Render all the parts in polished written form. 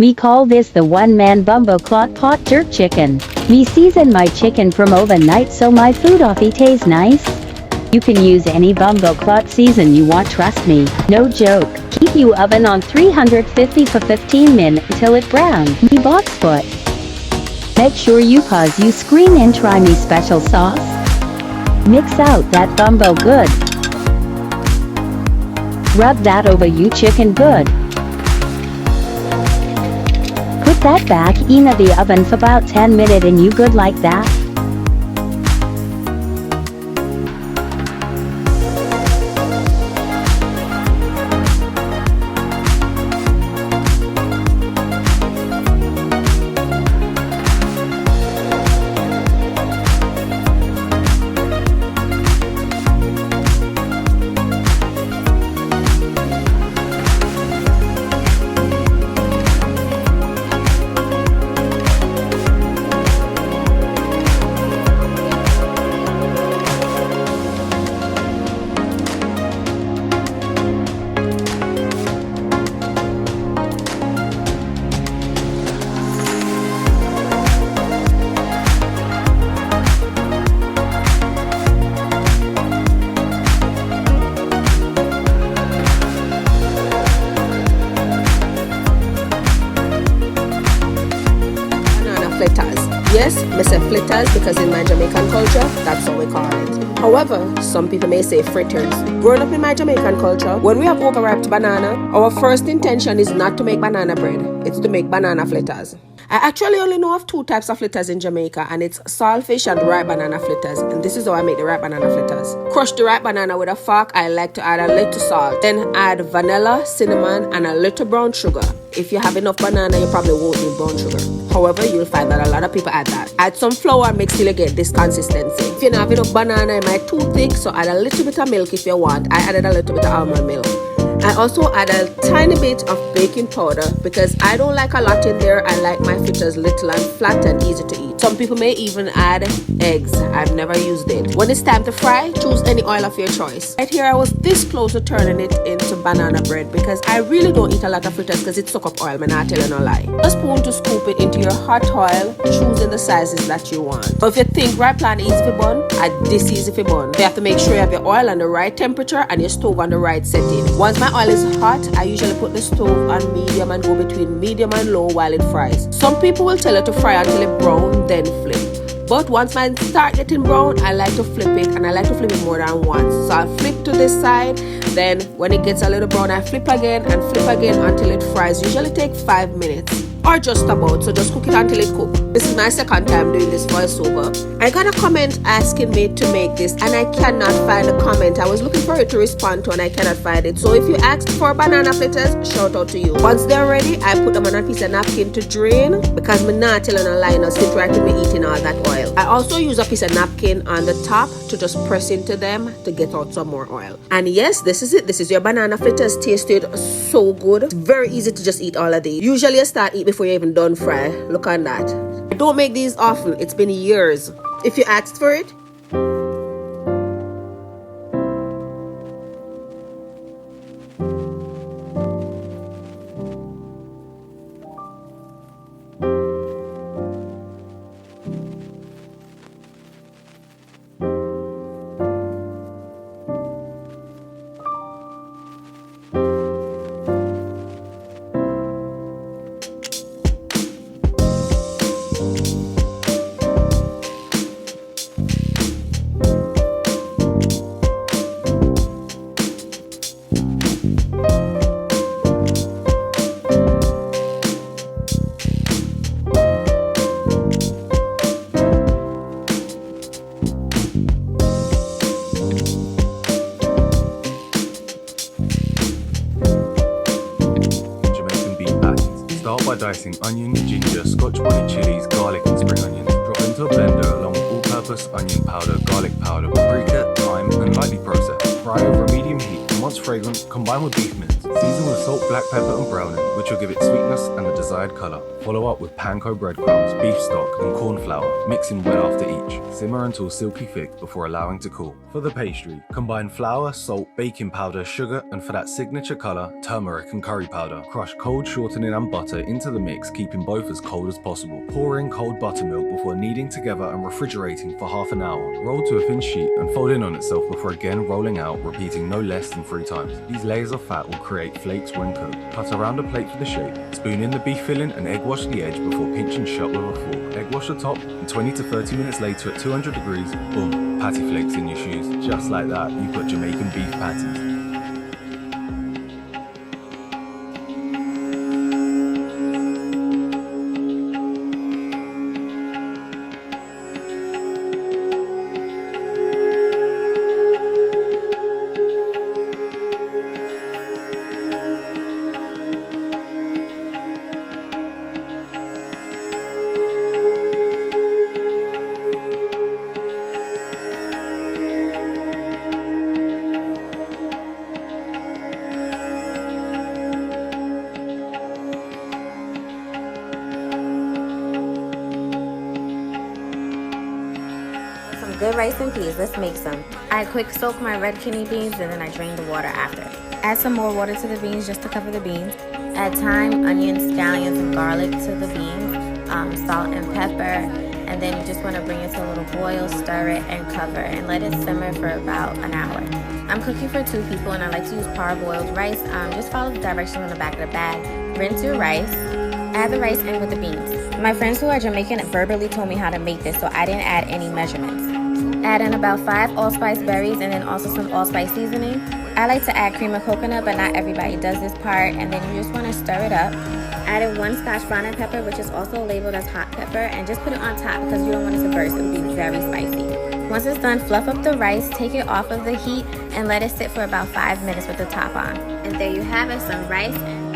Me call this the one-man bumbo clot pot jerk chicken. Me season my chicken from overnight so my food offie tastes nice. You can use any bumbo clot season you want, trust me, no joke. Keep you oven on 350 for 15 min till it brown. Me box foot. Make sure you pause you screen and try me special sauce. Mix out that bumbo good. Rub that over you chicken good. Put that back in the oven for about 10 minutes and you good like that. Flitters. Yes, I say flitters because in my Jamaican culture, that's how we call it. However, some people may say fritters. Growing up in my Jamaican culture, when we have overripe banana, our first intention is not to make banana bread, it's to make banana flitters. I actually only know of 2 types of fritters in Jamaica, and it's saltfish and ripe banana fritters. And this is how I make the ripe banana fritters. Crush the ripe banana with a fork. I like to add a little salt. Then add vanilla, cinnamon, and a little brown sugar. If you have enough banana, you probably won't need brown sugar. However, you'll find that a lot of people add that. Add some flour mix till you get this consistency. If you don't have enough banana, it might too thick, so add a little bit of milk if you want. I added a little bit of almond milk. I also add a tiny bit of baking powder because I don't like a lot in there. I like my fritters little and flat and easy to eat. Some people may even add eggs. I've never used it. When it's time to fry, choose any oil of your choice. Right here, I was this close to turning it into banana bread because I really don't eat a lot of fritters because it suck up oil, I'm not telling no lie. A spoon to scoop it into your hot oil, choosing the sizes that you want. But if you think right plan easy for bun, add this easy for bun. You have to make sure you have your oil on the right temperature and your stove on the right setting. Once my oil is hot, I usually put the stove on medium and go between medium and low while it fries. Some people will tell you to fry until it brown, then flip. But once mine start getting brown, I like to flip it, and I like to flip it more than once. So I'll flip to this side, then when it gets a little brown, I flip again and flip again until it fries. Usually take 5 minutes. Or just about, so just cook it until it cooks. This is my second time doing this voiceover. I got a comment asking me to make this and I cannot find a comment. I was looking for it to respond to and I cannot find it. So if you asked for banana fritters, shout out to you. Once they're ready, I put them on a piece of napkin to drain because me not telling a lie, no sit right with me eating all that oil. I also use a piece of napkin on the top to just press into them to get out some more oil. And yes, this is it. This is your banana fritters. Tasted so good. It's very easy to just eat all of these. Usually I start eat before you even done fry. Look on that. I don't make these often. It's been years. If you asked for it, Start by dicing onion, ginger, scotch bonnet chilies, garlic and spring onions. Drop into a blender along with all-purpose onion powder, garlic powder, paprika, thyme and lightly process. Fry over a medium heat and once fragrant, combine with beef mince. Season with salt, black pepper and browning, which will give it sweetness and the desired colour. Follow up with panko breadcrumbs, beef stock and corn flour, mixing well after each. Simmer until silky thick before allowing to cool. For the pastry, combine flour, salt, baking powder, sugar and for that signature colour, turmeric and curry powder. Crush cold shortening and butter into the mix, keeping both as cold as possible. Pour in cold buttermilk before kneading together and refrigerating for half an hour. Roll to a thin sheet and fold in on itself before again rolling out, repeating no less than 3 times. These layers of fat will create flakes when cooked. Cut around a plate for the shape. Spoon in the beef filling and egg wash the edge before pinching shut with a fork. Egg wash the top and 20 to 30 minutes later at 200 degrees, boom, patty flakes in your shoes. Just like that, you've got Jamaican beef patties. Good rice and peas, let's make some. I quick soak my red kidney beans and then I drain the water after. Add some more water to the beans just to cover the beans. Add thyme, onions, scallions, and garlic to the beans, salt and pepper, and then you just want to bring it to a little boil, stir it, and cover, and let it simmer for about an hour. I'm cooking for 2 people and I like to use parboiled rice. Just follow the directions on the back of the bag. Rinse your rice. Add the rice in with the beans. My friends who are Jamaican verbally told me how to make this, so I didn't add any measurements. Add in about 5 allspice berries and then also some allspice seasoning. I like to add cream of coconut, but not everybody does this part. And then you just want to stir it up. Add in 1 scotch bonnet pepper, which is also labeled as hot pepper, and just put it on top because you don't want it to burst. It will be very spicy. Once it's done, fluff up the rice, take it off of the heat, and let it sit for about 5 minutes with the top on. And there you have it, some rice and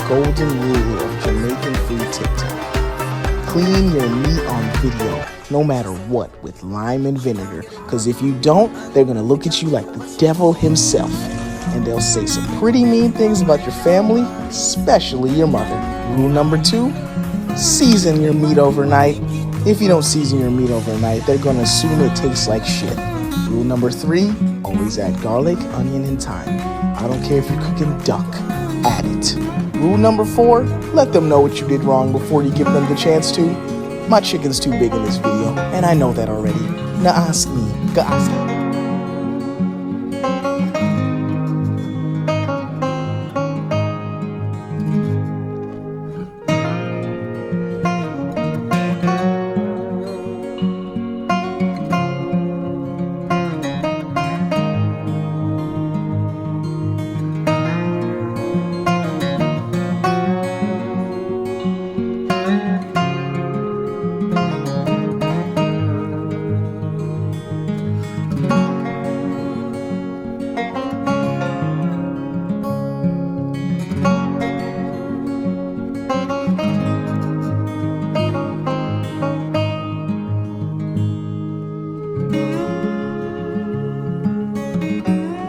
golden rule of Jamaican food TikTok. Clean your meat on video, no matter what, with lime and vinegar. Because if you don't, they're going to look at you like the devil himself. And they'll say some pretty mean things about your family, especially your mother. Rule number 2, season your meat overnight. If you don't season your meat overnight, they're going to assume it tastes like shit. Rule number 3, always add garlic, onion, and thyme. I don't care if you're cooking duck, add it. Rule number 4, let them know what you did wrong before you give them the chance to. My chicken's too big in this video, and I know that already. Now ask me, go ask me.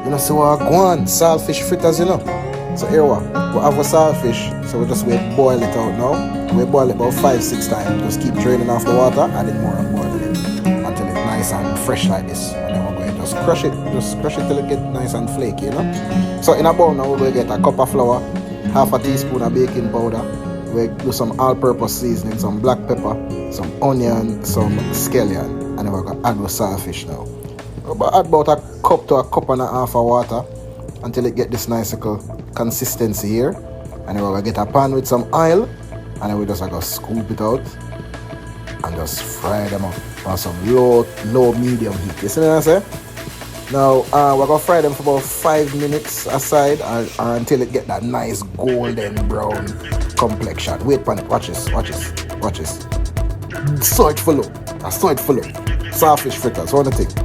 You know, so what I go on, saltfish fritters, you know. So here what? We have a saltfish, so we just wait boil it out now. We boil it about 5-6 times. Just keep draining off the water, adding more and more to it until it's nice and fresh like this. And then we're going to just crush it till it gets nice and flaky, you know. So in a bowl now we're going to get a cup of flour, half a teaspoon of baking powder. We do some all-purpose seasoning, some black pepper, some onion, some scallion, and then we're going to add the saltfish now. Add about a cup to a cup and a half of water until it get this nice little consistency here. And then we're gonna get a pan with some oil, and then we just gonna scoop it out and just fry them up on some low medium heat. You see what I say? Now we're gonna fry them for about 5 minutes aside or until it get that nice golden brown complexion. Wait for it, watch this. So it full up. Saltfish fritters, what do you think?